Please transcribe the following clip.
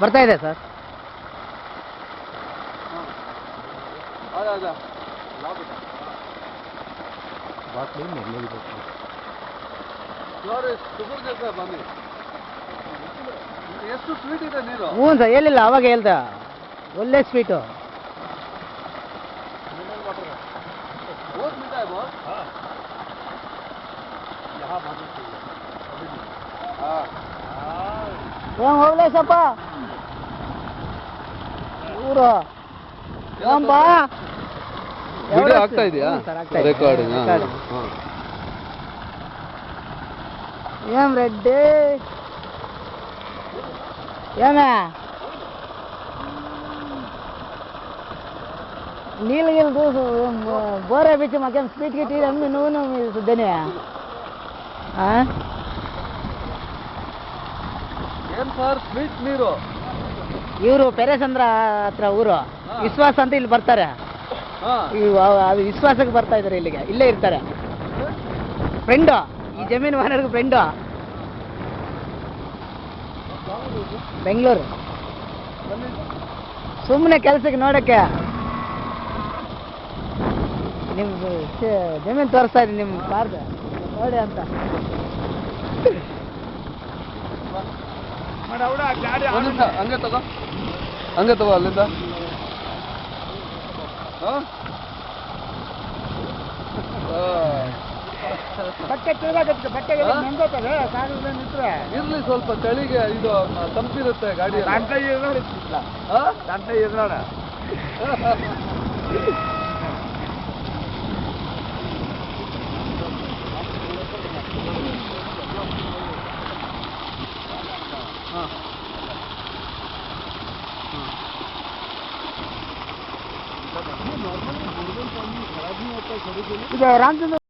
ಬರ್ತಾ ಇದೆ ಸರ್. ಎಷ್ಟು ಸ್ವೀಟ್ ಇದೆ ನೀರು? ಹ್ಞೂ ಸರ್, ಹೇಳಿಲ್ಲ ಅವಾಗ ಹೇಳ್ದ, ಒಳ್ಳೆ ಸ್ವೀಟು. बहुत मीठा है बहुत। हाँ यहाँ भागना चाहिए। हाँ ಏನು ಹೋಗ್ಲೇಸಪ್ಪ ಊರು ಬಾ. ವಿಡಿಯೋ ಆಗ್ತಾ ಇದೆಯಾ? ರೆಕಾರ್ಡಿಂಗ್. ఏం రెడ్డి ఏమే నీళ్ళు గీళ్ళు చూసు బోరే పిచ్చి మాకేం స్వీట్ గిట్టి అమ్మి నువ్వు సుద్దనే ಏನ್ ಸರ್ ಸ್ವೀಟ್ ನೀರು? ಇವರು ಪೆರೇಸಂದ್ರ ಹತ್ರ ಊರು ವಿಶ್ವಾಸ ಅಂತ ಇಲ್ಲಿ ಬರ್ತಾರೆ. ಅದು ವಿಶ್ವಾಸಕ್ಕೆ ಬರ್ತಾ ಇದ್ದಾರೆ ಇಲ್ಲಿಗೆ, ಇಲ್ಲೇ ಇರ್ತಾರೆ. ಫ್ರೆಂಡು, ಈ ಜಮೀನು ಓನರ್ಗೆ ಫ್ರೆಂಡು. ಬೆಂಗಳೂರು ಸುಮ್ಮನೆ ಕೆಲಸಕ್ಕೆ ನೋಡಕ್ಕೆ. ನಿಮ್ಮ ಜಮೀನು ತೋರಿಸ್ತಾ ಇದ್ದೀನಿ, ನಿಮ್ಮ ಕಾರ್ದು ನೋಡಿ ಅಂತ. ಹಂಗೆ ತಗೋ ಅಲ್ಲಿಂದ. ಇರ್ಲಿ ಸ್ವಲ್ಪ ಚಳಿಗೆ ಇದು ತಂಪಿರುತ್ತೆ ಗಾಡಿ. ಇದು ರಾಮಚಂದ್ರ